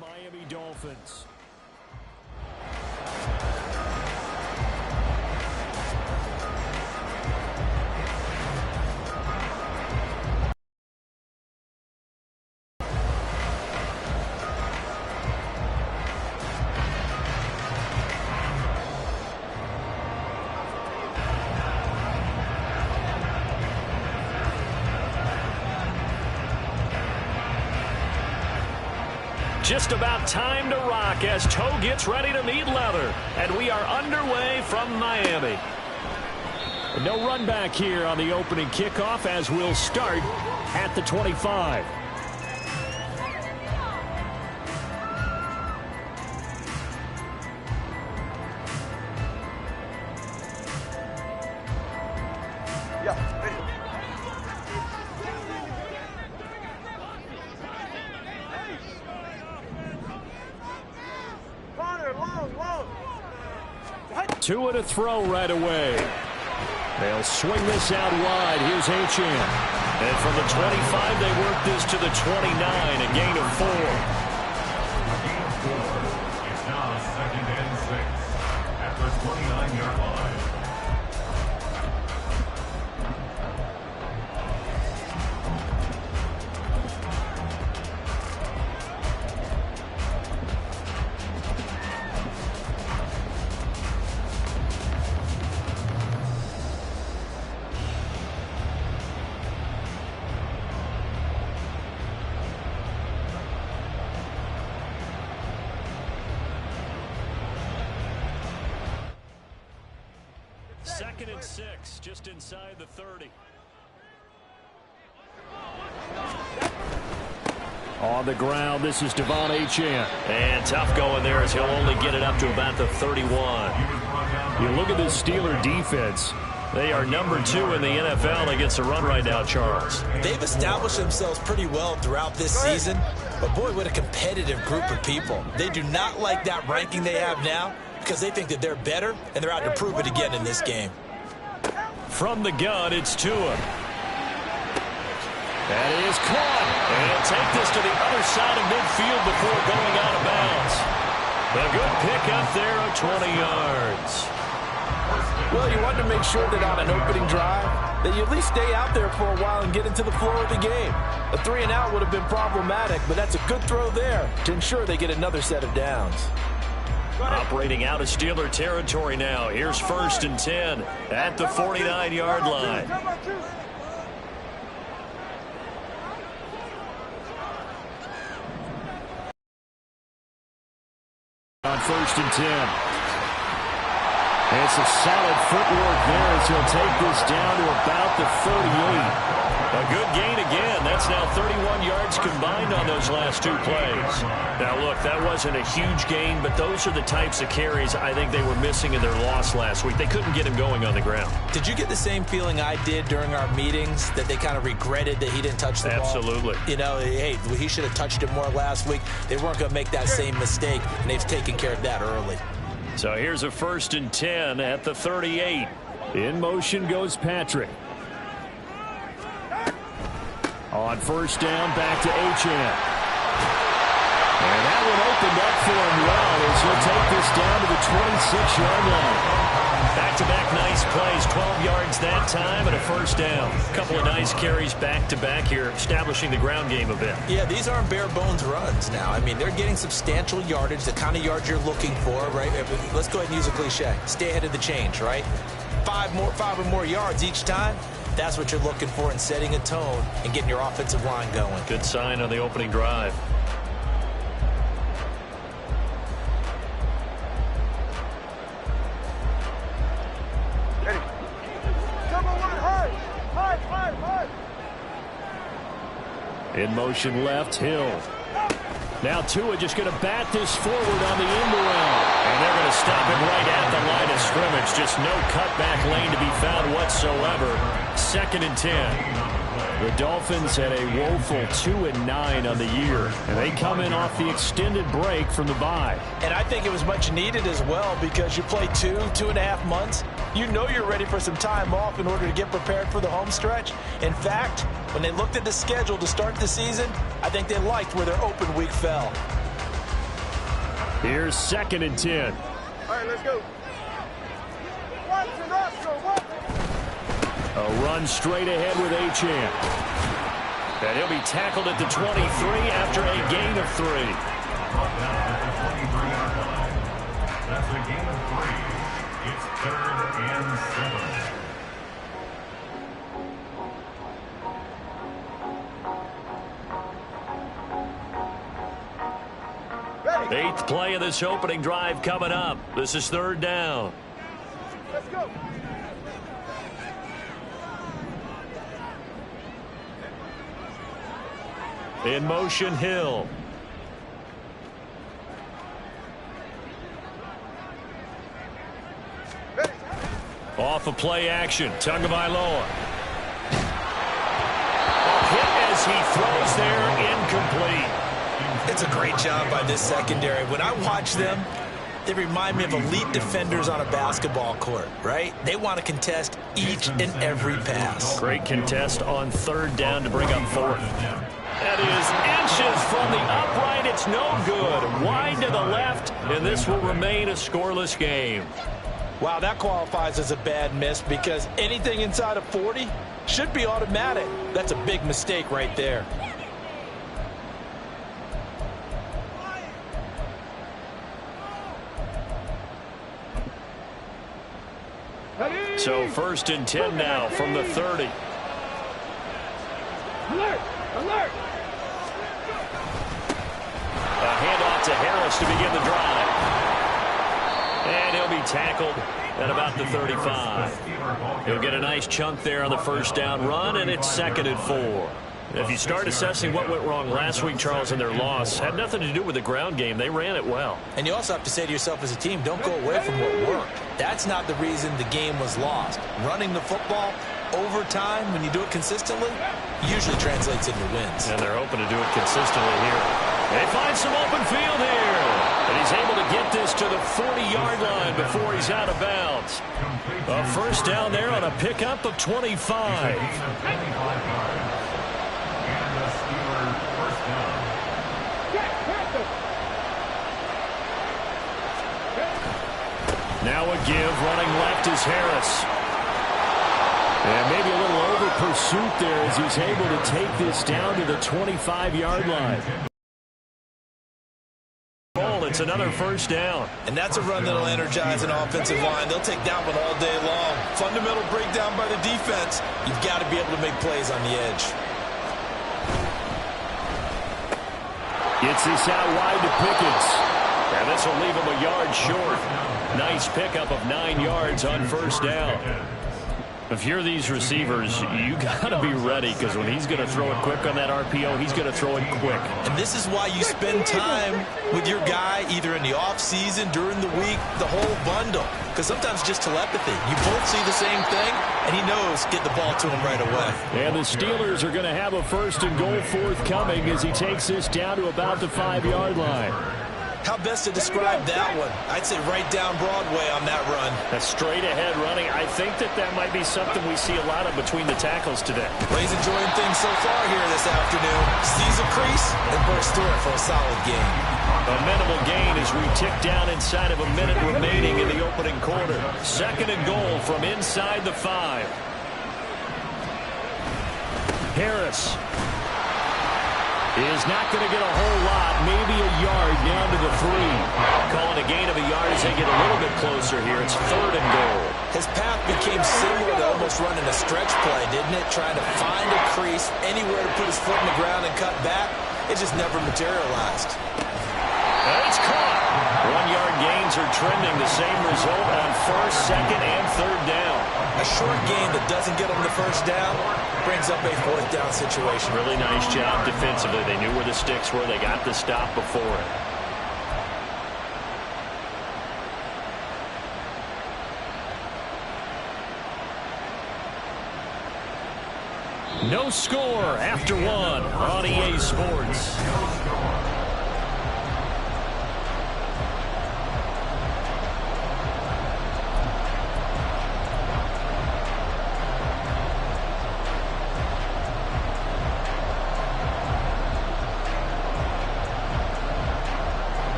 Miami Dolphins. Just about time to rock as toe gets ready to meet leather. And we are underway from Miami. No run back here on the opening kickoff as we'll start at the 25. Tua to throw right away. They'll swing this out wide. Here's H.M. And from the 25, they work this to the 29, a gain of 4. It's now 2nd and 6 at the 29-yard line. Second and 6, just inside the 30. On the ground, this is Devon Achane. And tough going there as he'll only get it up to about the 31. You look at this Steeler defense. They are number 2 in the NFL against the run right now, Charles. They've established themselves pretty well throughout this season. But, boy, what a competitive group of people. They do not like that ranking they have now because they think that they're better, and they're out to prove it again in this game. From the gun, it's Tua. That is caught. And he'll take this to the other side of midfield before going out of bounds. A good pick up there of 20 yards. Well, you want to make sure that on an opening drive that you at least stay out there for a while and get into the flow of the game. A 3-and-out would have been problematic, but that's a good throw there to ensure they get another set of downs. Operating out of Steeler territory now. Here's 1st and 10 at the 49-yard line. On 1st and 10. And it's a solid footwork there as he'll take this down to about the 38. A good gain again. That's now 31 yards combined on those last 2 plays. Now, look, that wasn't a huge gain, but those are the types of carries I think they were missing in their loss last week. They couldn't get him going on the ground. Did you get the same feeling I did during our meetings, that they kind of regretted that he didn't touch the ball? Absolutely. You know, hey, he should have touched it more last week. They weren't going to make that same mistake, and they've taken care of that early. So here's a 1st and 10 at the 38. In motion goes Patrick. On 1st down, back to Achane. And that one opened up for him well as he'll take this down to the 26-yard line. Back-to-back nice plays, 12 yards that time and a 1st down. A couple of nice carries back-to-back here, establishing the ground game a bit. Yeah, these aren't bare-bones runs now. I mean, they're getting substantial yardage, the kind of yards you're looking for, right? Let's go ahead and use a cliche. Stay ahead of the change, right? 5 or more yards each time. That's what you're looking for in setting a tone and getting your offensive line going. Good sign on the opening drive. In motion left, Hill. Now Tua just going to bat this forward on the end around. And they're going to stop him right at the line of scrimmage. Just no cutback lane to be found whatsoever. 2nd and 10. The Dolphins had a woeful 2-9 on the year. And they come in off the extended break from the bye. And I think it was much needed as well because you play 2.5 months. You know you're ready for some time off in order to get prepared for the home stretch. In fact, when they looked at the schedule to start the season, I think they liked where their open week fell. Here's 2nd and 10. All right, let's go. A run straight ahead with Achane. And he'll be tackled at the 23 after a gain of 3. That's a gain of 3. It's 3rd and 7. Eighth play of this opening drive coming up. This is 3rd down. Let's go. In motion, Hill. Off of play action, Tagovailoa. Hit as he throws there, incomplete. It's a great job by this secondary. When I watch them, they remind me of elite defenders on a basketball court, right? They want to contest each and every pass. Great contest on 3rd down to bring up 4th. That is inches from the upright. It's no good. Wide to the left, and this will remain a scoreless game. Wow, that qualifies as a bad miss because anything inside of 40 should be automatic. That's a big mistake right there. So 1st and 10 now from the 30. Alert! Alert! A handoff to Harris to begin the drive. And he'll be tackled at about the 35. He'll get a nice chunk there on the 1st down run, and it's 2nd and 4. If you start assessing what went wrong last week, Charles, in their loss, had nothing to do with the ground game. They ran it well. And you also have to say to yourself as a team, don't go away from what worked. That's not the reason the game was lost. Running the football over time, when you do it consistently, usually translates into wins. And they're hoping to do it consistently here. They find some open field here. And he's able to get this to the 40-yard line before he's out of bounds. A 1st down there on a pickup of 25. Now a give, running left is Harris. And maybe a little over pursuit there as he's able to take this down to the 25-yard line. It's another 1st down. And that's a run that'll energize an offensive line. They'll take that one all day long. Fundamental breakdown by the defense. You've got to be able to make plays on the edge. Gets this out wide to Pickens. And this will leave him a yard short. Nice pickup of 9 yards on 1st down. If you're these receivers, you got to be ready because when he's going to throw it quick on that RPO, he's going to throw it quick. And this is why you spend time with your guy either in the offseason, during the week, the whole bundle. Because sometimes just telepathy. You both see the same thing, and he knows get the ball to him right away. And the Steelers are going to have a 1st and goal forthcoming as he takes this down to about the 5-yard line. How best to describe that one? I'd say right down Broadway on that run. A straight ahead running. I think that might be something we see a lot of between the tackles today. Well, he's enjoying things so far here this afternoon. Sees a crease and bursts through it for a solid game. A minimal gain as we tick down inside of a minute remaining in the opening quarter. 2nd and goal from inside the 5. Harris is not going to get a whole lot, maybe a yard down to the 3. Calling a gain of a yard as they get a little bit closer here. It's 3rd and goal. His path became similar to almost running a stretch play, didn't it? Trying to find a crease, anywhere to put his foot in the ground and cut back. It just never materialized. And it's caught. 1-yard gains are trending. The same result on 1st, 2nd, and 3rd down. A short gain that doesn't get him the 1st down brings up a 4th down situation. Really nice job defensively. They knew where the sticks were. They got the stop before it. No score after 1 on EA Sports.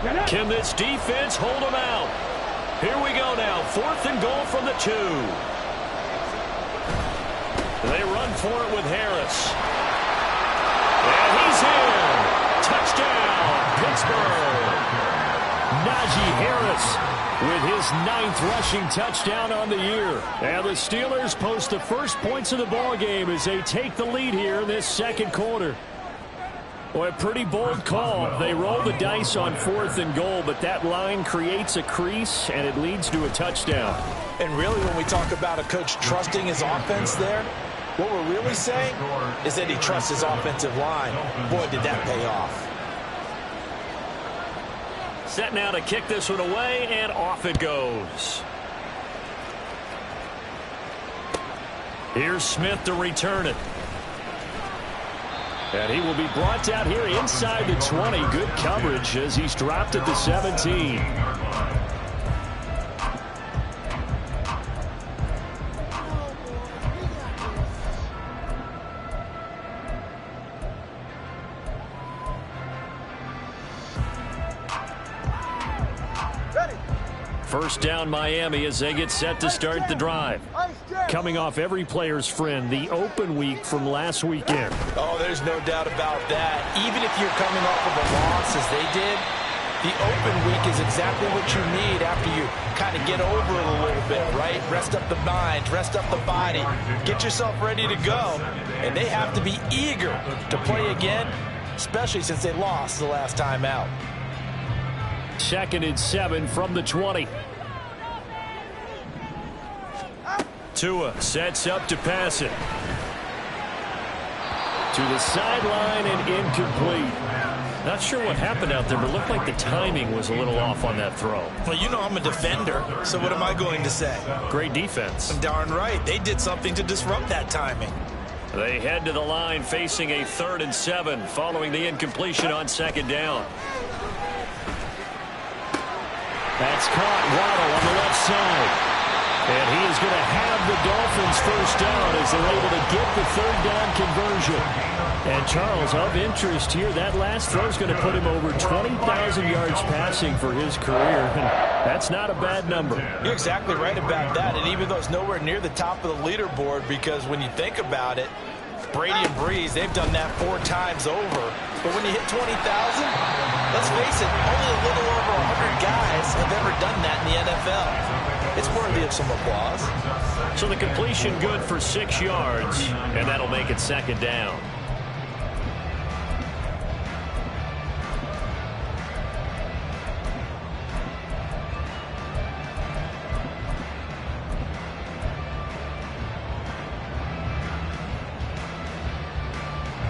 Can this defense hold them out? Here we go now. 4th and goal from the 2. They run for it with Harris. And he's in. Touchdown, Pittsburgh. Najee Harris with his 9th rushing touchdown on the year. And the Steelers post the first points of the ball game as they take the lead here in this second quarter. Well, a pretty bold call. They roll the dice on 4th and goal, but that line creates a crease, and it leads to a touchdown. And really, when we talk about a coach trusting his offense there, what we're really saying is that he trusts his offensive line. Boy, did that pay off. Set now to kick this one away, and off it goes. Here's Smith to return it. And he will be brought down here inside the 20. Good coverage as he's dropped at the 17. First down Miami as they get set to start the drive. Coming off every player's friend, the open week from last weekend. Oh, there's no doubt about that. Even if you're coming off of a loss as they did, the open week is exactly what you need after you kind of get over it a little bit, right? Rest up the mind, rest up the body, get yourself ready to go. And they have to be eager to play again, especially since they lost the last time out. 2nd and 7 from the 20. Tua sets up to pass it. To the sideline and incomplete. Not sure what happened out there, but it looked like the timing was a little off on that throw. Well, you know I'm a defender, so what am I going to say? Great defense. Darn right. They did something to disrupt that timing. They head to the line facing a 3rd and 7 following the incompletion on 2nd down. That's caught. Waddle on the left side. And he is going to have the Dolphins first down as they're able to get the 3rd down conversion. And Charles, of interest here, that last throw is going to put him over 20,000 yards passing for his career. And that's not a bad number. You're exactly right about that. And even though it's nowhere near the top of the leaderboard, because when you think about it, Brady and Breeze, they've done that 4 times over. But when you hit 20,000, let's face it, only a little over 100 guys have ever done that in the NFL. It's worthy of some applause. So the completion good for 6 yards, and that'll make it 2nd down.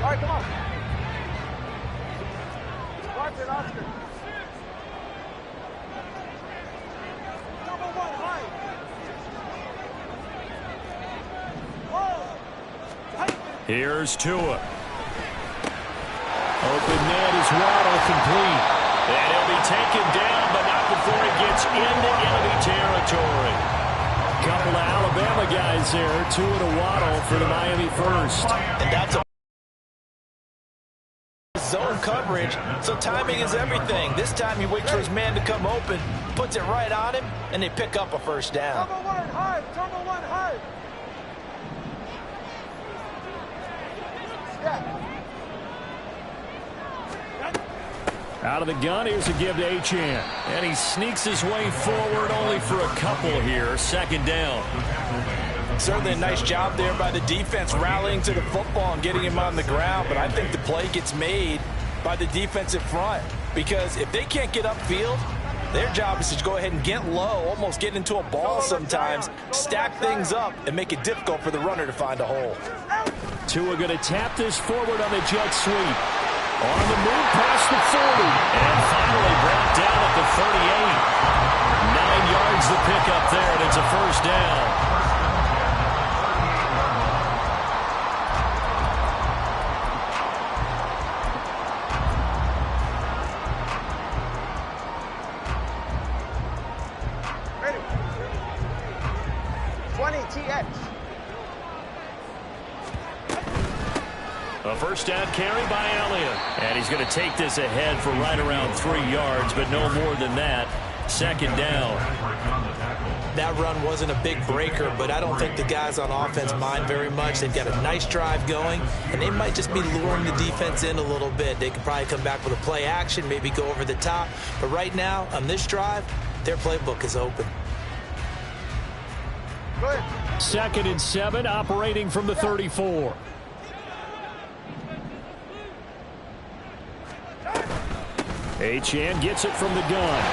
All right, come on. Watch it, Oscar. Number 1, high. Here's Tua. Open net is Waddle complete. And he'll be taken down, but not before he gets into enemy territory. Couple of Alabama guys there. Tua to Waddle for the Miami first. And that's a zone coverage, so timing is everything. This time he waits for his man to come open, puts it right on him, and they pick up a first down. Number 1, high. Number 1, high. Out of the gun, here's a give to Achane. And he sneaks his way forward only for a couple here. 2nd down. Certainly a nice job there by the defense rallying to the football and getting him on the ground, but I think the play gets made by the defensive front because if they can't get upfield, their job is to go ahead and get low, almost get into a ball sometimes, stack things up, and make it difficult for the runner to find a hole. Tua going to tap this forward on the jet sweep. On the move past the 40. And finally brought down at the 38. 9 yards the pickup there, and it's a first down. Ready. 20 TX. A first down carry by Elliott. And he's going to take this ahead for right around 3 yards, but no more than that. Second down. That run wasn't a big breaker, but I don't think the guys on offense mind very much. They've got a nice drive going, and they might just be luring the defense in a little bit. They could probably come back with a play action, maybe go over the top. But right now, on this drive, their playbook is open. Good. 2nd and 7, operating from the 34. Achane gets it from the gun.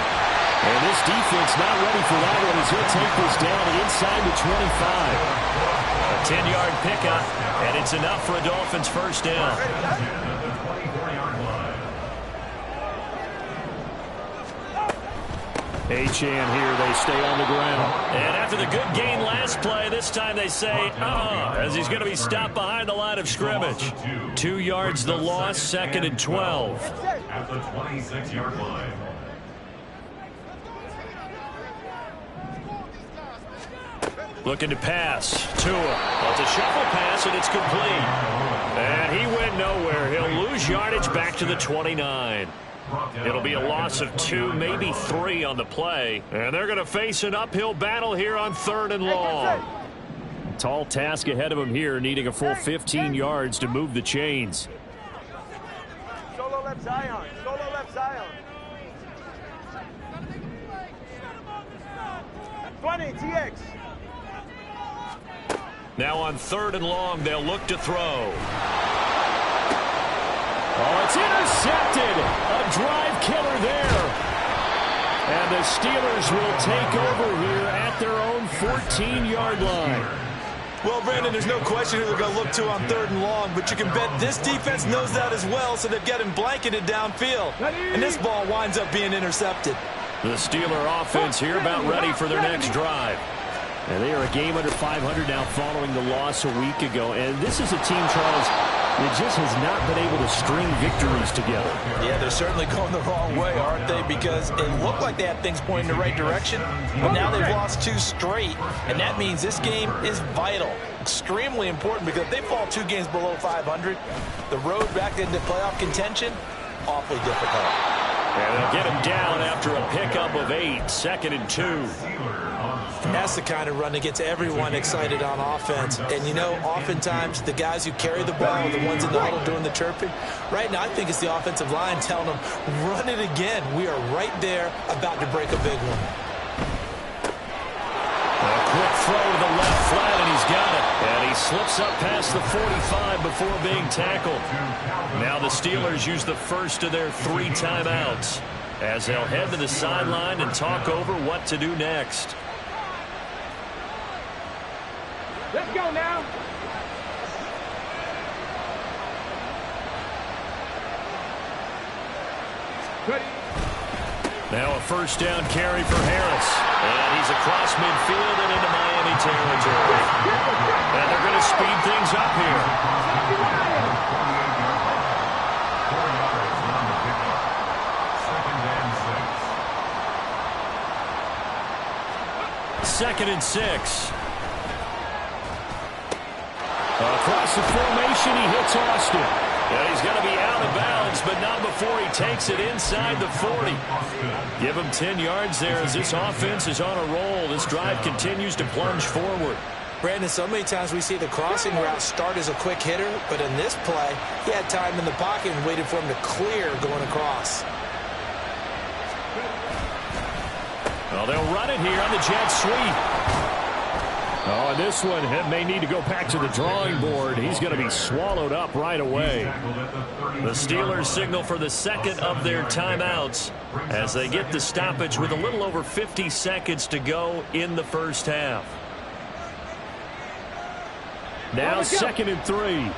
And this defense not ready for that one as he'll take this down inside the 25. A 10-yard pickup, and it's enough for a Dolphins first down. Achane here, they stay on the ground. And after the good gain last play, this time they say, as he's going to be stopped behind the line of scrimmage. 2 yards the loss, 2nd and 12. At the 26-yard line. Looking to pass. Tua. Well, it's a shuffle pass, and it's complete. And he went nowhere. He'll lose yardage back to the 29. It'll be a loss of 2, maybe 3 on the play. And they're going to face an uphill battle here on 3rd and long. Tall task ahead of him here, needing a full 15 yards to move the chains. Solo left Zion. Solo left Zion. 20, TX. Now on 3rd and long, they'll look to throw. Oh, it's intercepted. A drive killer there. And the Steelers will take over here at their own 14-yard line. Well, Brandon, there's no question who they're going to look to on 3rd and long, but you can bet this defense knows that as well, so they've got him blanketed downfield. And this ball winds up being intercepted. The Steeler offense here about ready for their next drive. And they are a game under 500 now following the loss a week ago. And this is a team, Charles, that just has not been able to string victories together. Yeah, they're certainly going the wrong way, aren't they? Because it looked like they had things pointing in the right direction, but now they've lost 2 straight. And that means this game is vital, extremely important, because if they fall 2 games below 500, the road back into playoff contention, awfully difficult. And they'll get him down after a pickup of 8, 2nd and 2. And that's the kind of run that gets everyone excited on offense. And, you know, oftentimes the guys who carry the ball are the ones in the huddle doing the chirping. Right now, I think it's the offensive line telling them, run it again. We are right there about to break a big one. A quick throw to the left flat, and he's got it. And he slips up past the 45 before being tackled. Now the Steelers use the first of their 3 timeouts as they'll head to the sideline and talk over what to do next. Let's go now. Ready. Now a first down carry for Harris. And he's across midfield and into Miami territory. And they're going to speed things up here. 4 yards on the pickup. 2nd and 6. 2nd and 6. Across the formation, he hits Austin. And he's going to be out of bounds, but not before he takes it inside the 40. Give him 10 yards there as this offense is on a roll. This drive continues to plunge forward. Brandon, so many times we see the crossing route start as a quick hitter, but in this play, he had time in the pocket and waited for him to clear going across. Well, they'll run it here on the jet sweep. Oh, and this one may need to go back to the drawing board. He's going to be swallowed up right away. The Steelers signal for the 2nd of their timeouts as they get the stoppage with a little over 50 seconds to go in the first half. Now 2nd and 3.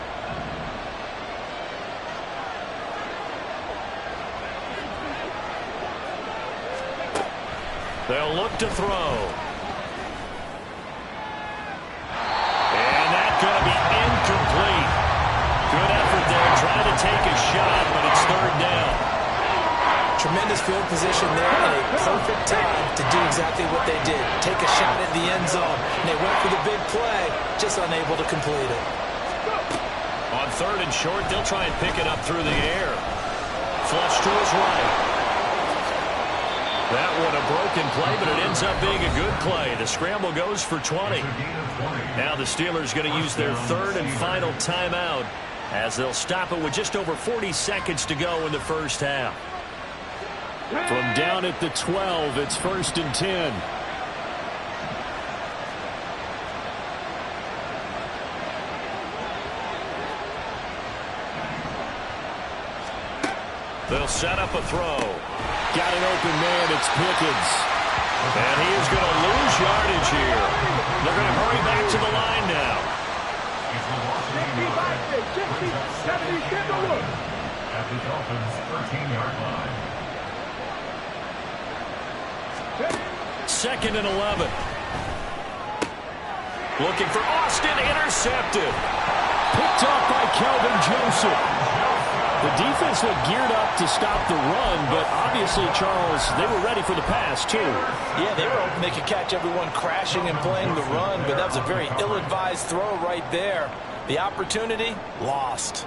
They'll look to throw. Going to be incomplete. Good effort there, trying to take a shot, but it's 3rd down. Tremendous field position there and a perfect time to do exactly what they did. Take a shot at the end zone. And they went for the big play, just unable to complete it. On 3rd and short. They'll try and pick it up through the air. Flush to his right. That one a broken play, but it ends up being a good play. The scramble goes for 20. Now the Steelers going to use their 3rd and final timeout as they'll stop it with just over 40 seconds to go in the first half. From down at the 12, it's 1st and 10. They'll set up a throw. Got an open man. It's Pickens. And he is going to lose yardage here. They're going to hurry back to the line now. At the Dolphins' 13-yard line. 2nd and 11. Looking for Austin. Intercepted. Picked off by Kelvin Joseph. The defense looked geared up to stop the run, but obviously, Charles, they were ready for the pass, too. Yeah, they were hoping they could catch everyone crashing and playing the run, but that was a very ill-advised throw right there. The opportunity, lost.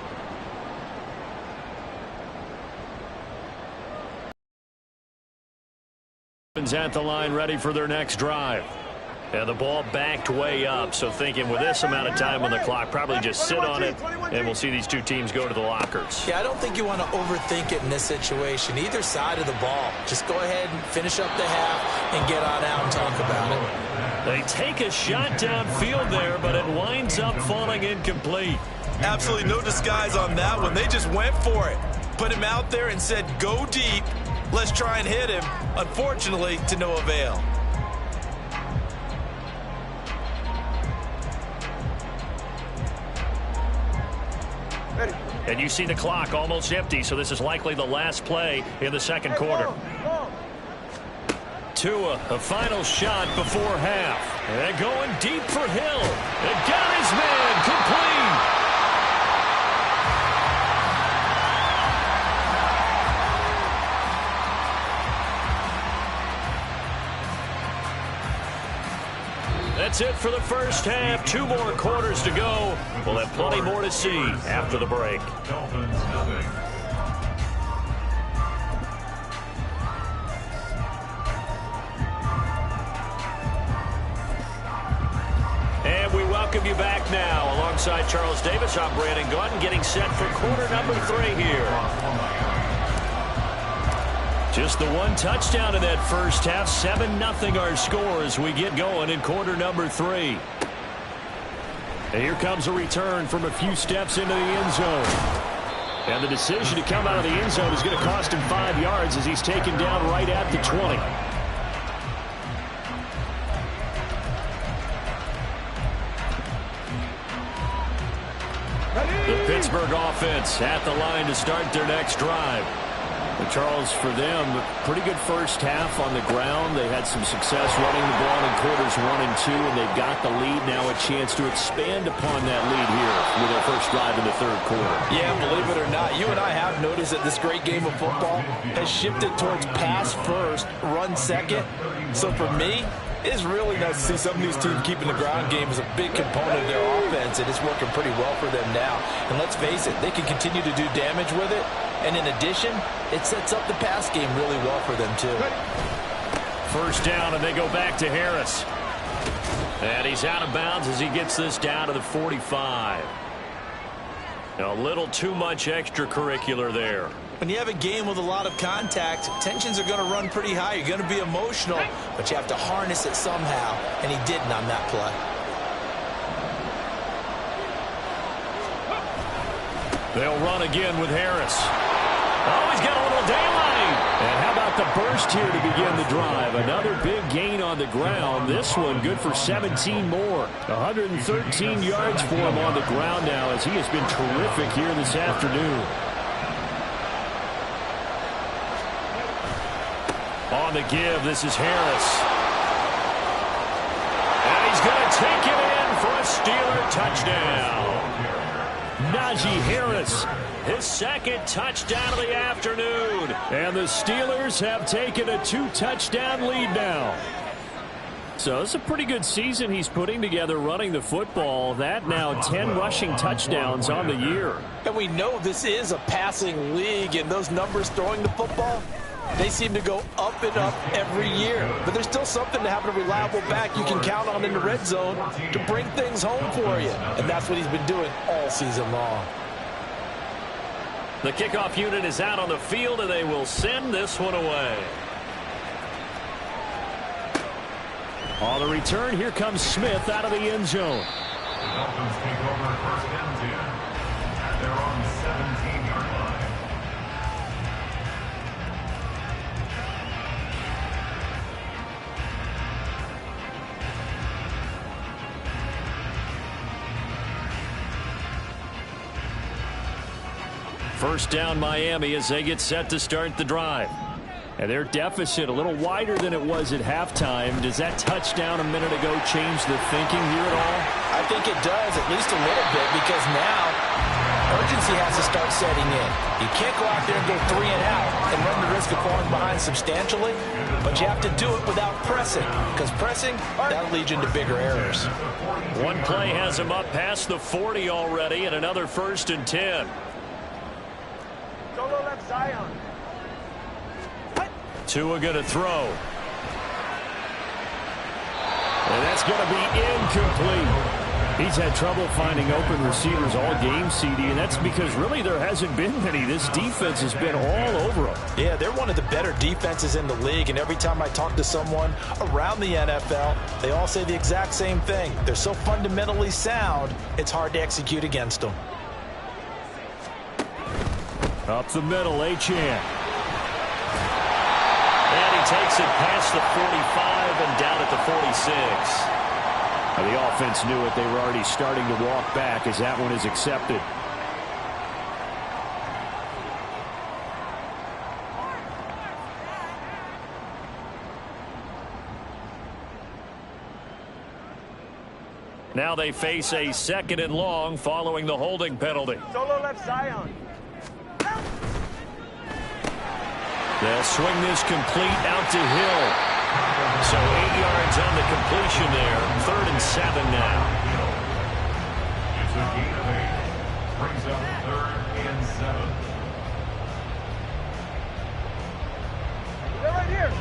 At the line, ready for their next drive. And the ball backed way up, so thinking with this amount of time on the clock, probably just sit on it, and we'll see these two teams go to the lockers. Yeah, I don't think you want to overthink it in this situation. Either side of the ball. Just go ahead and finish up the half and get on out and talk about it. They take a shot downfield there, but it winds up falling incomplete. Absolutely no disguise on that one. They just went for it. Put him out there and said, go deep. Let's try and hit him. Unfortunately, to no avail. And you see the clock almost empty, so this is likely the last play in the second quarter. Tua, a final shot before half. And going deep for Hill. And got his man complete. That's it for the first half. 2 more quarters to go. We'll have plenty more to see after the break. Dolphins nothing. And we welcome you back now. Alongside Charles Davis, I'm Brandon Gordon, getting set for quarter number 3 here. Just the one touchdown in that first half. 7-0 our score as we get going in quarter number 3. And here comes a return from a few steps into the end zone. And the decision to come out of the end zone is going to cost him 5 yards as he's taken down right at the 20. The Pittsburgh offense at the line to start their next drive. But Charles, for them, pretty good first half on the ground. They had some success running the ball in quarters 1 and 2, and they've got the lead now, a chance to expand upon that lead here with their first drive in the third quarter. Yeah, believe it or not, you and I have noticed that this great game of football has shifted towards pass first, run second. So for me, it's really nice to see some of these teams keeping the ground game as a big component of their offense, and it's working pretty well for them now. And let's face it, they can continue to do damage with it. And in addition, it sets up the pass game really well for them, too. First down, and they go back to Harris. And he's out of bounds as he gets this down to the 45. A little too much extracurricular there. When you have a game with a lot of contact, tensions are going to run pretty high. You're going to be emotional, but you have to harness it somehow, and he didn't on that play. They'll run again with Harris. Oh, he's got a little daylight. And how about the burst here to begin the drive? Another big gain on the ground. This one good for 17 more. 113 yards for him on the ground now as he has been terrific here this afternoon. On the give, this is Harris. And he's going to take it in for a Steeler touchdown. Najee Harris, his second touchdown of the afternoon. And the Steelers have taken a 2-touchdown lead now. So it's a pretty good season he's putting together running the football. That now 10 rushing touchdowns on the year. And we know this is a passing league, and those numbers throwing the football, they seem to go up and up every year. But there's still something to having a reliable back you can count on in the red zone to bring things home for you. And that's what he's been doing all season long. The kickoff unit is out on the field, and they will send this one away. On the return, here comes Smith out of the end zone. The Dolphins take over first and 10 at their own 17-yard line. First down, Miami, as they get set to start the drive. And their deficit a little wider than it was at halftime. Does that touchdown a minute ago change the thinking here at all? I think it does, at least a little bit, because now urgency has to start setting in. You can't go out there and go 3 and out and run the risk of falling behind substantially, but you have to do it without pressing, because pressing, that'll lead you into bigger errors. One play has him up past the 40 already, and another first and 10. Solo left Zion. Tua going to throw. And that's going to be incomplete. He's had trouble finding open receivers all game, CD, and that's because really there hasn't been many. This defense has been all over them. Yeah, they're one of the better defenses in the league, and every time I talk to someone around the NFL, they all say the exact same thing. They're so fundamentally sound, it's hard to execute against them. Up the middle, Achane. And he takes it past the 45 and down at the 46. Now, the offense knew it. They were already starting to walk back as that one is accepted. Now they face a second and long following the holding penalty. Solo left Zion. They'll swing this complete out to Hill. So 8 yards on the completion there. 3rd and 7 now. It's a gain of 8. Brings up 3rd and 7. They're right here.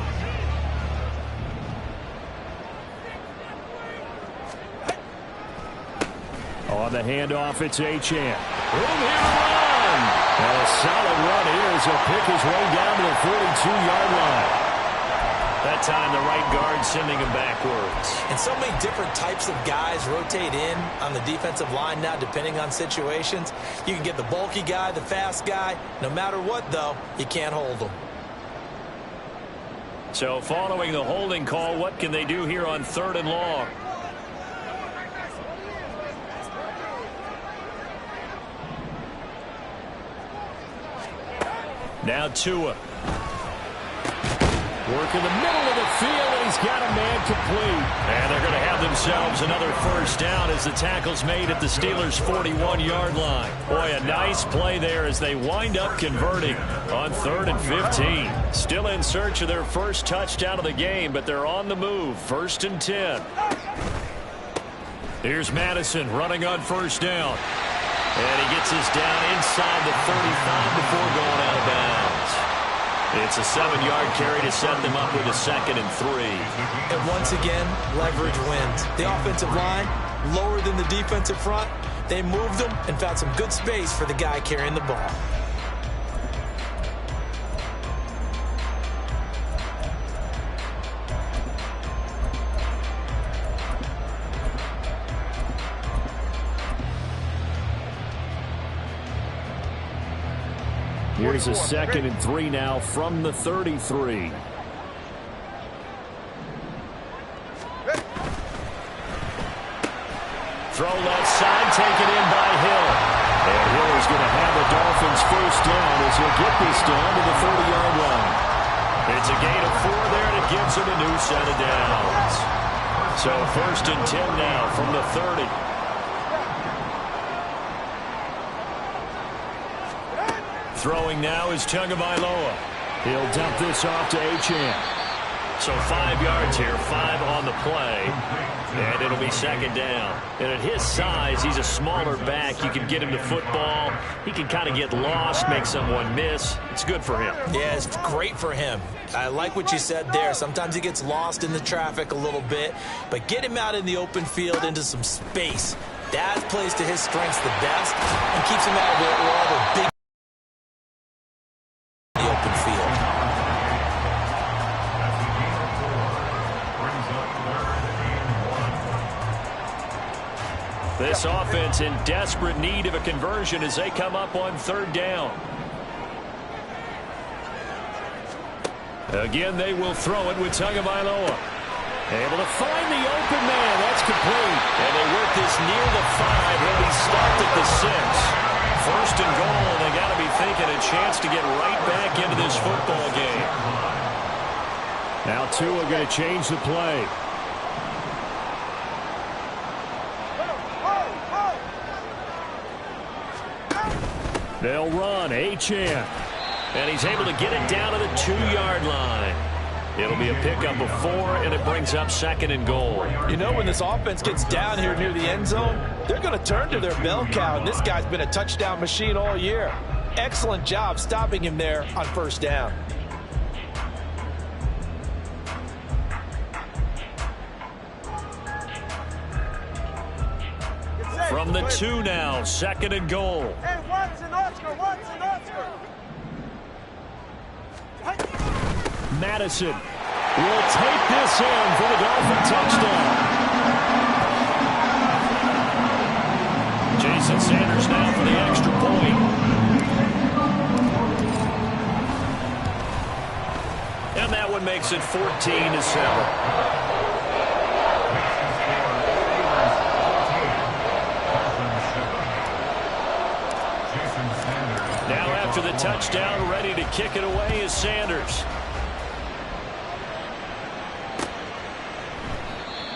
On the handoff, it's Achane. Room here to run. And a solid run here as he'll pick his way down to the 42-yard line. That time the right guard sending him backwards. And so many different types of guys rotate in on the defensive line now, depending on situations. You can get the bulky guy, the fast guy. No matter what, though, you can't hold them. So following the holding call, what can they do here on 3rd and long? Now Tua. Working the middle of the field, and he's got a man complete. And they're going to have themselves another first down as the tackle's made at the Steelers' 41-yard line. Boy, a nice play there as they wind up converting on 3rd and 15. Still in search of their first touchdown of the game, but they're on the move. 1st and 10. Here's Madison running on first down. And he gets us down inside the 35 before going out of bounds. It's a 7-yard carry to set them up with a 2nd and 3. And once again, leverage wins. The offensive line, lower than the defensive front. They moved them and found some good space for the guy carrying the ball. Here's a 2nd and 3 now from the 33. Throw left side, taken in by Hill. And Hill is going to have the Dolphins first down as he'll get this down to the 30-yard line. It's a gain of 4 there, and it gives him a new set of downs. So 1st and 10 now from the 30. Throwing now is Tagovailoa. He'll dump this off to Achane. So 5 yards here, 5 on the play, and it'll be second down. And at his size, he's a smaller back. You can get him the football. He can kind of get lost, make someone miss. It's good for him. Yeah, it's great for him. I like what you said there. Sometimes he gets lost in the traffic a little bit, but get him out in the open field into some space. That plays to his strengths the best and keeps him out of all the big in the open field. This offense in desperate need of a conversion as they come up on third down. Again, they will throw it with Tagovailoa. Able to find the open man. That's complete. And they work this near the 5. He'll be stopped at the 6. First and goal. They got to be thinking a chance to get right back into this football game. Now Tua going to change the play. They'll run. Achane. And he's able to get it down to the 2-yard line. It'll be a pickup of 4, and it brings up second and goal. You know, when this offense gets down here near the end zone, they're going to turn to their bell cow, and this guy's been a touchdown machine all year. Excellent job stopping him there on first down. From the 2 now, second and goal. Hey, Watson, Oscar, Watson, Oscar. Madison will take this in for the Dolphin touchdown. Jason Sanders now for the extra point. And that one makes it 14-7. Now after the touchdown, ready to kick it away is Sanders.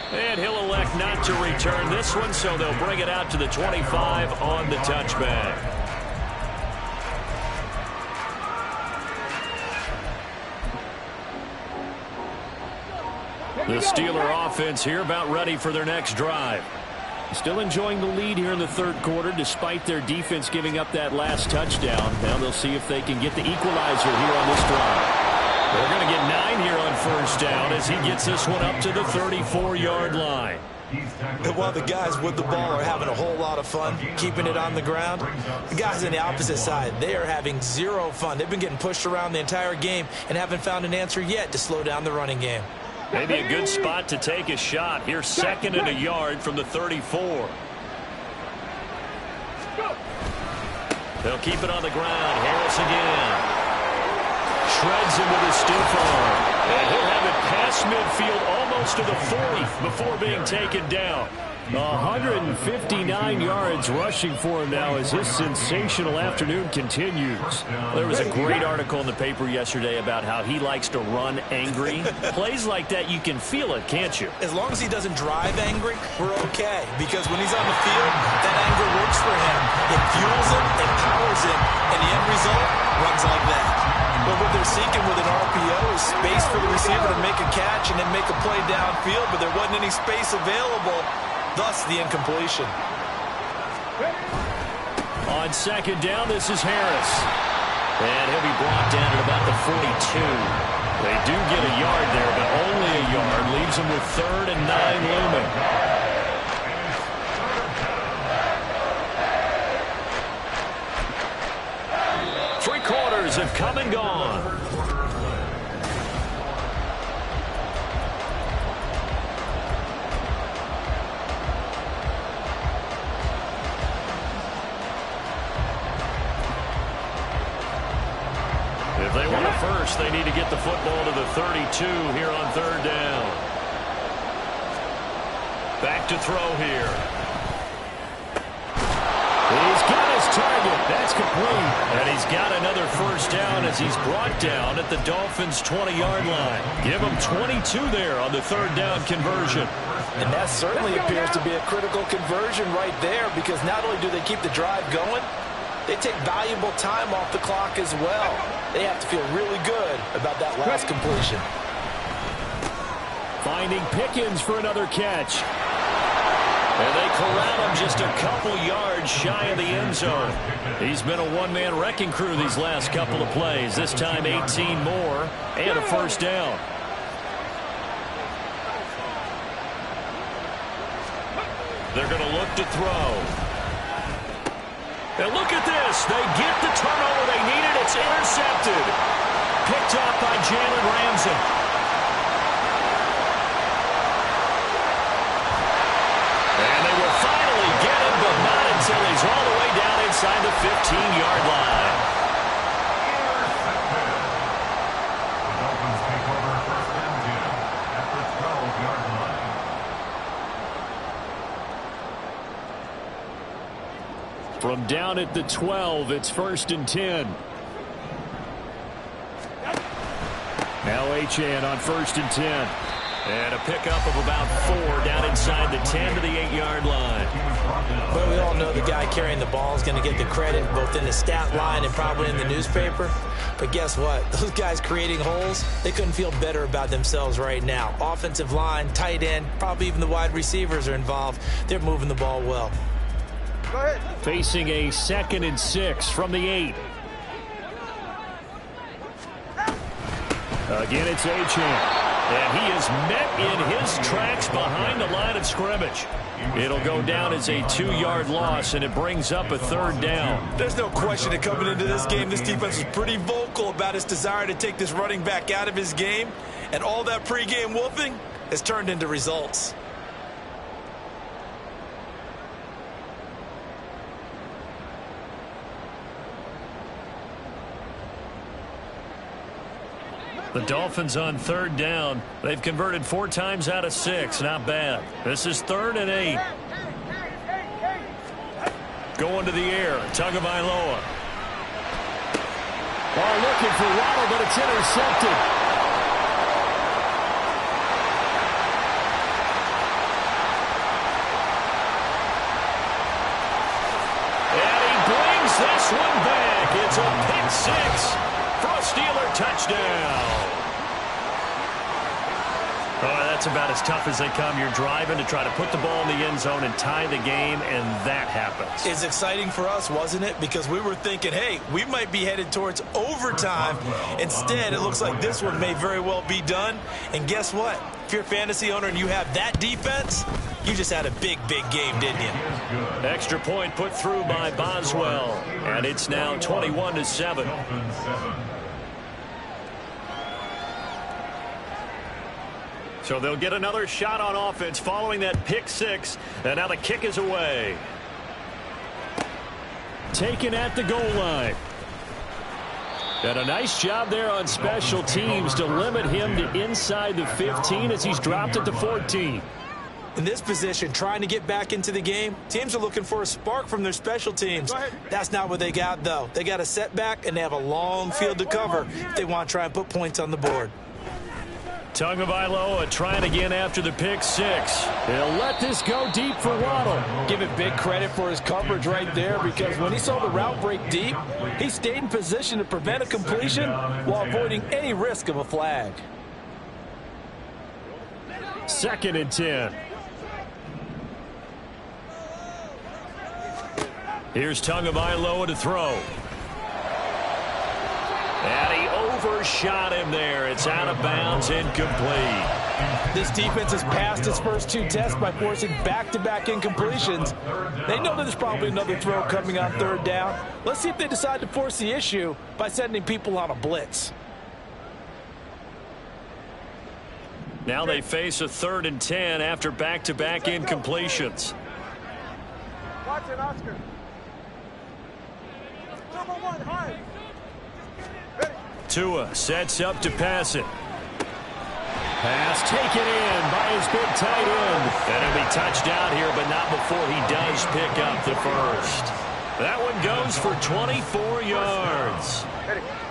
And he'll elect not to return this one, so they'll bring it out to the 25 on the touchback. The Steeler offense here about ready for their next drive. Still enjoying the lead here in the third quarter despite their defense giving up that last touchdown. Now they'll see if they can get the equalizer here on this drive. They're going to get 9 here on first down as he gets this one up to the 34-yard line. And while the guys with the ball are having a whole lot of fun keeping it on the ground, the guys on the opposite side, they are having zero fun. They've been getting pushed around the entire game and haven't found an answer yet to slow down the running game. Maybe a good spot to take a shot. Here's second and a yard from the 34. They'll keep it on the ground. Harris again. Shreds him with his stiff arm. And he'll have it past midfield almost to the 40 before being taken down. 159 yards rushing for him now as his sensational afternoon continues. There was a great article in the paper yesterday about how he likes to run angry. Plays like that, you can feel it, can't you? As long as he doesn't drive angry, we're okay. Because when he's on the field, that anger works for him. It fuels him, it powers him, and the end result runs like that. But what they're seeking with an RPO is space for the receiver to make a catch and then make a play downfield, but there wasn't any space available. Thus, the incompletion. On second down, this is Harris. And he'll be brought down at about the 42. They do get a yard there, but only a yard. Leaves them with 3rd and 9 looming. Three quarters have come and gone. If they want a first, they need to get the football to the 32 here on third down. Back to throw here. He's got his target. That's complete. And he's got another first down as he's brought down at the Dolphins' 20-yard line. Give him 22 there on the third down conversion. And that certainly appears to be a critical conversion right there, because not only do they keep the drive going, they take valuable time off the clock as well. They have to feel really good about that last completion. Finding Pickens for another catch. And they corral him just a couple yards shy of the end zone. He's been a one-man wrecking crew these last couple of plays. This time 18 more and a first down. They're going to look to throw. And look at this. They get the turnover they needed. It's intercepted. Picked up by Jalen Ramsey. And they will finally get him, but not until he's all the way down inside the 15-yard line. Intercepted. The Dolphins take over first and 10 at the 12-yard line. From down at the 12, it's first and 10. Now Achane on first and 10. And a pickup of about 4 down inside the 10 to the 8-yard line. But we all know the guy carrying the ball is going to get the credit both in the stat line and probably in the newspaper. But guess what? Those guys creating holes, they couldn't feel better about themselves right now. Offensive line, tight end, probably even the wide receivers are involved. They're moving the ball well. Go ahead. Facing a 2nd and 6 from the 8. Again, it's Achane. And he is met in his tracks behind the line of scrimmage. It'll go down as a 2-yard loss, and it brings up a 3rd down. There's no question that coming into this game, this defense was pretty vocal about its desire to take this running back out of his game. And all that pregame wolfing has turned into results. The Dolphins on 3rd down. They've converted 4 times out of 6. Not bad. This is 3rd and 8. Going to the air. Tagovailoa. Ball looking for Waddle, but it's intercepted. And he brings this one back. It's a pick 6 for a Steeler touchdown. Oh, that's about as tough as they come. You're driving to try to put the ball in the end zone and tie the game, and that happens. It's exciting for us, wasn't it? Because we were thinking, hey, we might be headed towards overtime. Instead, it looks like this one may very well be done. And guess what? If you're a fantasy owner and you have that defense, you just had a big, big game, didn't you? Extra point put through by Boswell, and it's now 21-7. Dolphins 7. So they'll get another shot on offense following that pick 6, and now the kick is away. Taken at the goal line. And a nice job there on special teams to limit him to inside the 15 as he's dropped it to 14. In this position, trying to get back into the game, teams are looking for a spark from their special teams. That's not what they got, though. They got a setback, and they have a long field to cover if they want to try and put points on the board. Tagovailoa trying again after the pick 6. He'll let this go deep for Waddle. Give it big credit for his coverage right there, because when he saw the route break deep, he stayed in position to prevent a completion while avoiding any risk of a flag. 2nd and 10. Here's Tagovailoa to throw. And he overshot him there. It's out of bounds, incomplete. This defense has passed its first 2 tests by forcing back-to-back incompletions. They know that there's probably another throw coming on 3rd down. Let's see if they decide to force the issue by sending people on a blitz. Now they face a 3rd and 10 after back-to-back incompletions. Watch it, Oscar. Number 1, high. Tua sets up to pass it. Pass taken in by his big tight end. And he'll be touched down here, but not before he does pick up the first. That one goes for 24 yards.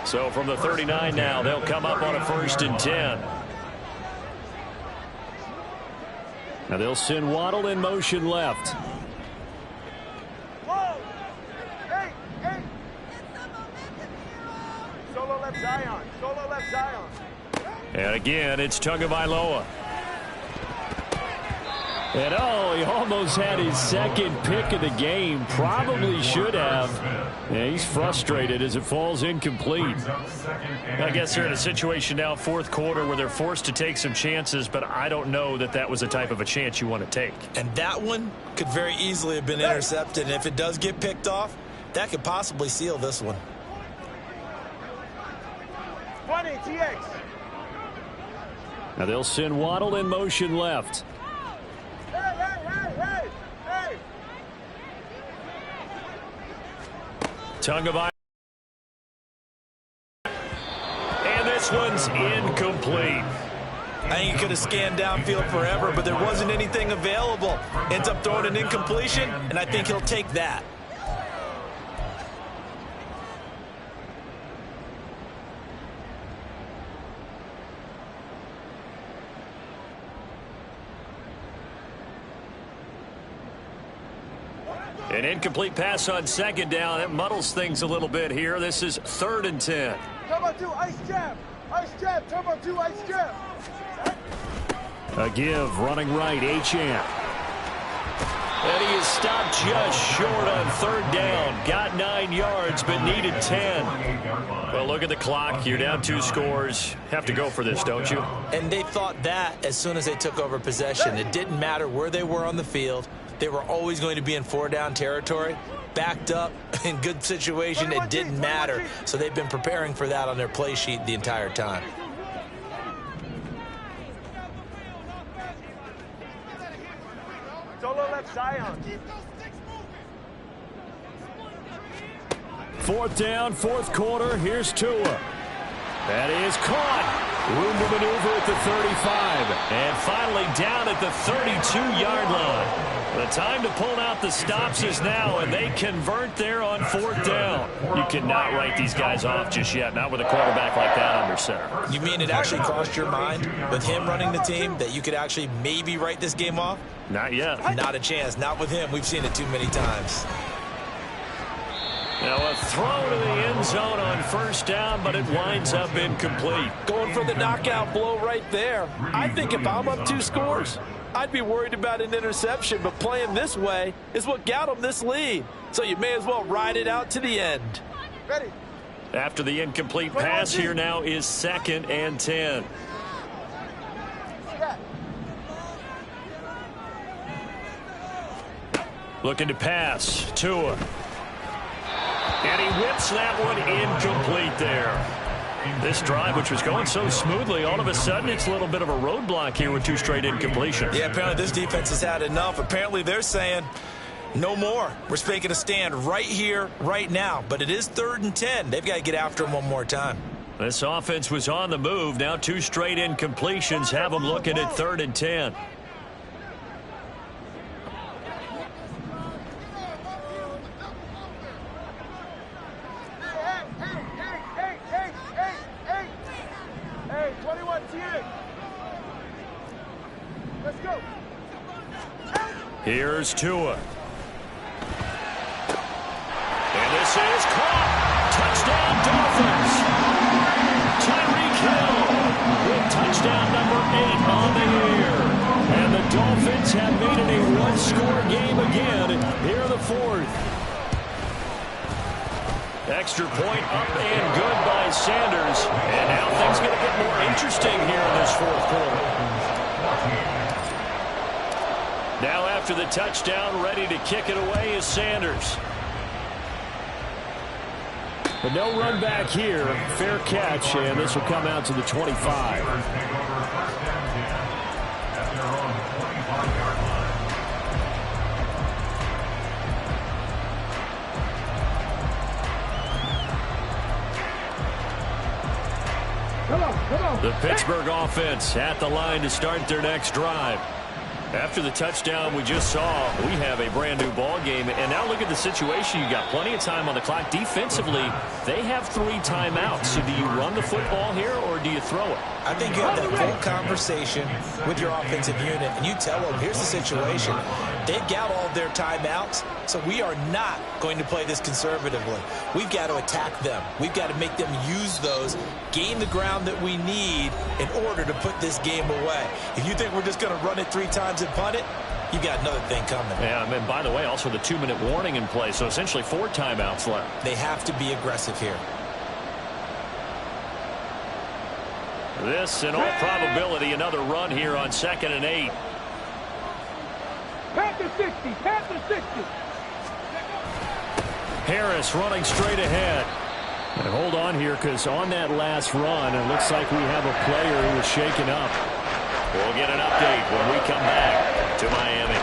So from the 39 now, they'll come up on a 1st and 10. Now they'll send Waddle in motion left. Whoa! Hey, hey! Solo left Zion. Solo left Zion. And again, it's Tagovailoa. And he almost had his second pick of the game. Probably should have. Yeah, he's frustrated as it falls incomplete. I guess they're in a situation now, fourth quarter, where they're forced to take some chances, but I don't know that that was the type of a chance you want to take. And that one could very easily have been intercepted. And if it does get picked off, that could possibly seal this one. 20, TX. Now they'll send Waddle in motion left. Hey. Tongue of iron. And this one's incomplete. I think he could have scanned downfield forever, but there wasn't anything available. Ends up throwing an incompletion, and I think he'll take that. An incomplete pass on second down. That muddles things a little bit here. This is 3rd and 10. Turbo 2, ice jab. Ice jab, turbo 2, ice jab. A give, running right, Achane. And he is stopped just short on 3rd down. Got 9 yards, but needed 10. Well, look at the clock. You're down 2 scores. Have to go for this, don't you? And they thought that as soon as they took over possession. It didn't matter where they were on the field. They were always going to be in 4-down territory. Backed up, in good situation, it didn't matter. So they've been preparing for that on their play sheet the entire time. Solo left, Zion. 4th down, 4th quarter. Here's Tua. That is caught. Room to maneuver at the 35. And finally down at the 32-yard line. The time to pull out the stops is now, and they convert there on 4th down. You cannot write these guys off just yet, not with a quarterback like that under center. You mean it actually crossed your mind with him running the team that you could actually maybe write this game off? Not yet. Not a chance. Not with him. We've seen it too many times. Now a throw to the end zone on 1st down, but it winds up incomplete. Going for the knockout blow right there. I think if I'm up 2 scores, I'd be worried about an interception, but playing this way is what got them this lead. So you may as well ride it out to the end. Ready. After the incomplete pass, here now is 2nd and 10. Looking to pass. Tua. And he whips that one incomplete there. This drive, which was going so smoothly, all of a sudden it's a little bit of a roadblock here with 2 straight incompletions. Yeah, apparently this defense has had enough. Apparently they're saying no more. We're making a stand right here, right now. But it is 3rd and 10. They've got to get after him one more time. This offense was on the move. Now 2 straight incompletions have them looking at 3rd and 10. Hey, 21, TX. Let's go. Here's Tua. And this is caught. Touchdown, Dolphins. Tyreek Hill with touchdown number 8 on the year. And the Dolphins have made it a 1-score game again here in the 4th. Extra point up and good by Sanders. And now things going to get more interesting here in this 4th quarter. Now after the touchdown, ready to kick it away is Sanders. But no run back here. Fair catch, and this will come out to the 25. The Pittsburgh offense at the line to start their next drive. After the touchdown we just saw, we have a brand new ball game. And now look at the situation. You got plenty of time on the clock. Defensively, they have 3 timeouts. So do you run the football here or do you throw it? I think you have that full conversation with your offensive unit, and you tell them, here's the situation. They've got all their timeouts, so we are not going to play this conservatively. We've got to attack them. We've got to make them use those, gain the ground that we need in order to put this game away. If you think we're just going to run it 3 times and punt it, you got another thing coming. Yeah, and by the way, also the 2-minute warning in play, so essentially 4 timeouts left. They have to be aggressive here. This, in all probability, another run here on 2nd and 8. Panther 60, Panther 60. Harris running straight ahead. And hold on here, because on that last run, it looks like we have a player who was shaken up. We'll get an update when we come back to Miami.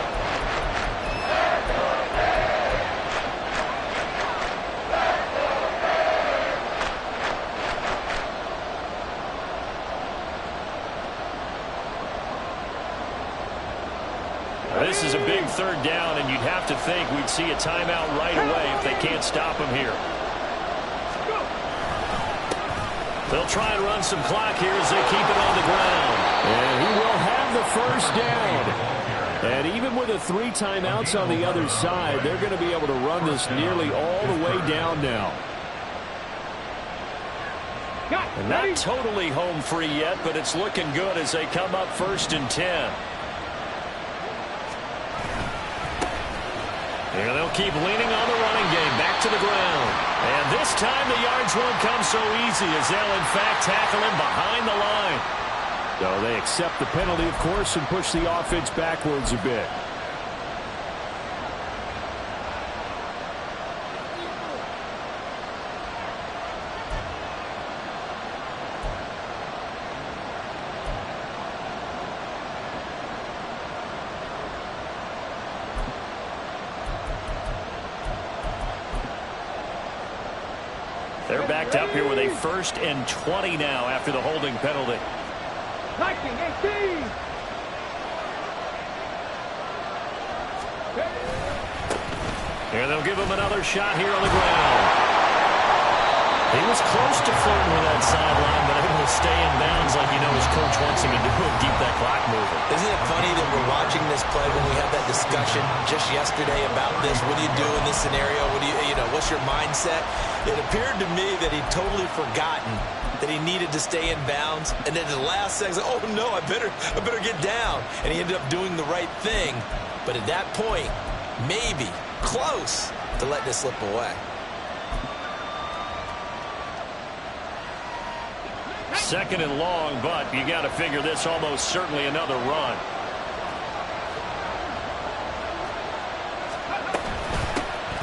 This is a big 3rd down, and you'd have to think we'd see a timeout right away if they can't stop him here. They'll try and run some clock here as they keep it on the ground. And he will have the 1st down. And even with the 3 timeouts on the other side, they're going to be able to run this nearly all the way down now. And not totally home free yet, but it's looking good as they come up 1st and 10. Here they'll keep leaning on the running game. Back to the ground. And this time the yards won't come so easy as they'll in fact tackle him behind the line. So they accept the penalty, of course, and push the offense backwards a bit. They're backed up here with a 1st and 20 now after the holding penalty. 19-18. Here they'll give him another shot here on the ground. He was close to flirting with that sideline, but able to stay in bounds like you know his coach wants him to do and keep that clock moving. Isn't it funny that we're watching this play when we had that discussion just yesterday about this? What do you do in this scenario? What do you know, what's your mindset? It appeared to me that he'd totally forgotten that he needed to stay in bounds, and then at the last second, oh no, I better get down. And he ended up doing the right thing. But at that point, maybe close to letting it slip away. 2nd and long, but you got to figure this almost certainly another run.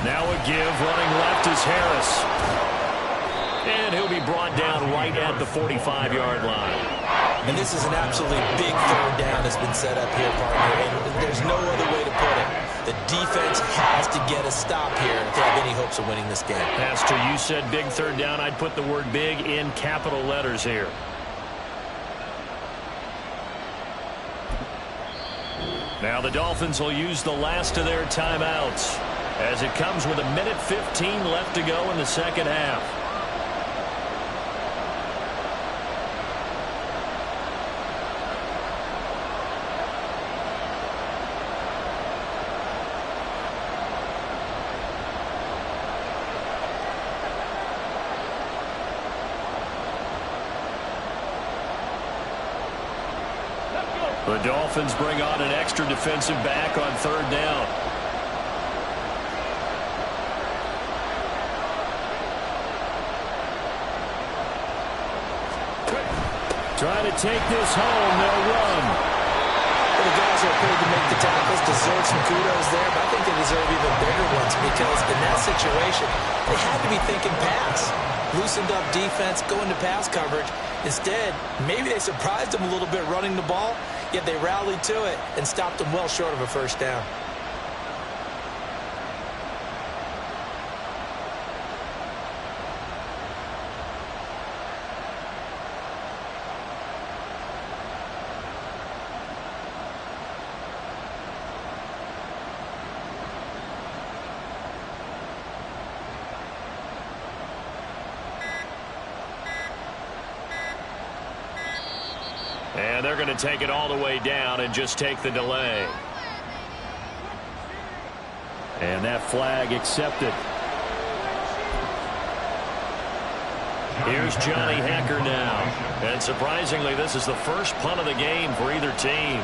Now a give, running left is Harris. And he'll be brought down right at the 45-yard line. And this is an absolutely big 3rd down that's been set up here, partner. And there's no other way to put it. The defense has to get a stop here if they have any hopes of winning this game. Pastor, you said big 3rd down. I'd put the word big in capital letters here. Now the Dolphins will use the last of their timeouts as it comes with 1:15 left to go in the 2nd half. The Dolphins bring on an extra defensive back on 3rd down. Trying to take this home. They'll run. Well, the guys who are paid to make the tackles deserve some kudos there, but I think they deserve even bigger ones because in that situation, they had to be thinking pass. Loosened up defense, going to pass coverage. Instead, maybe they surprised them a little bit running the ball, yet they rallied to it and stopped them well short of a 1st down. And they're going to take it all the way down and just take the delay. And that flag accepted. Here's Johnny Hacker now. And surprisingly, this is the first punt of the game for either team.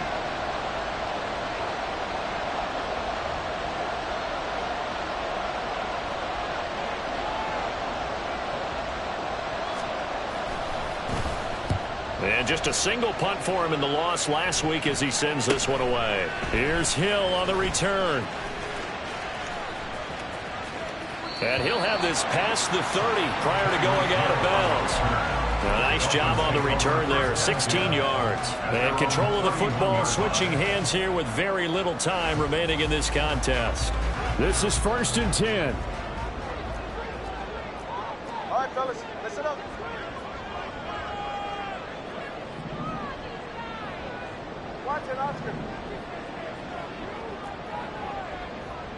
And just a single punt for him in the loss last week as he sends this one away. Here's Hill on the return. And he'll have this past the 30 prior to going out of bounds. A nice job on the return there, 16 yards. And control of the football, switching hands here with very little time remaining in this contest. This is 1st and 10. All right, fellas, listen up. Watch it, Oscar.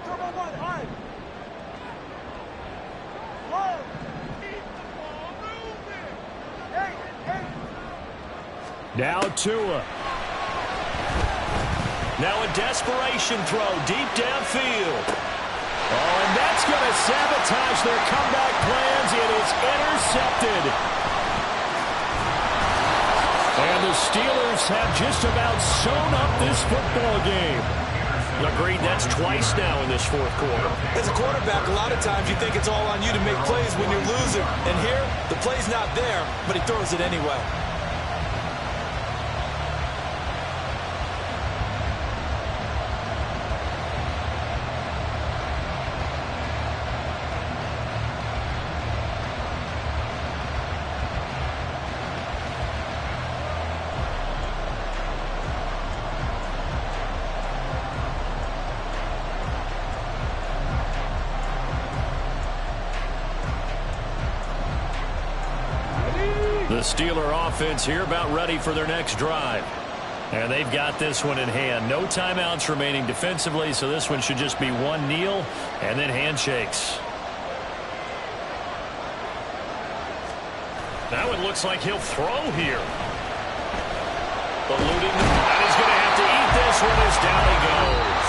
Turbo one, high. Low. Keep the ball moving. Hey. Now Tua. Now a desperation throw deep downfield. Oh, and that's going to sabotage their comeback plans. It is intercepted. And the Steelers have just about sewn up this football game. Agreed, that's twice now in this fourth quarter. As a quarterback, a lot of times you think it's all on you to make plays when you're losing. And here, the play's not there, but he throws it anyway. The Steeler offense here about ready for their next drive. And they've got this one in hand. No timeouts remaining defensively, so this one should just be one kneel and then handshakes. Now it looks like he'll throw here. Eluding, and he's going to have to eat this one as down he goes.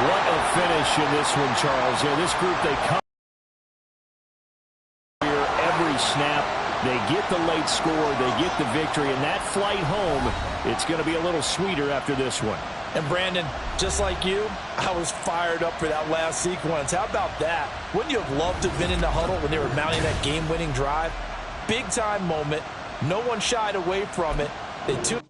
What a finish in this one, Charles. You know, this group, they come here every snap. They get the late score. They get the victory. And that flight home, it's going to be a little sweeter after this one. And Brandon, just like you, I was fired up for that last sequence. How about that? Wouldn't you have loved to have been in the huddle when they were mounting that game-winning drive? Big-time moment. No one shied away from it. They took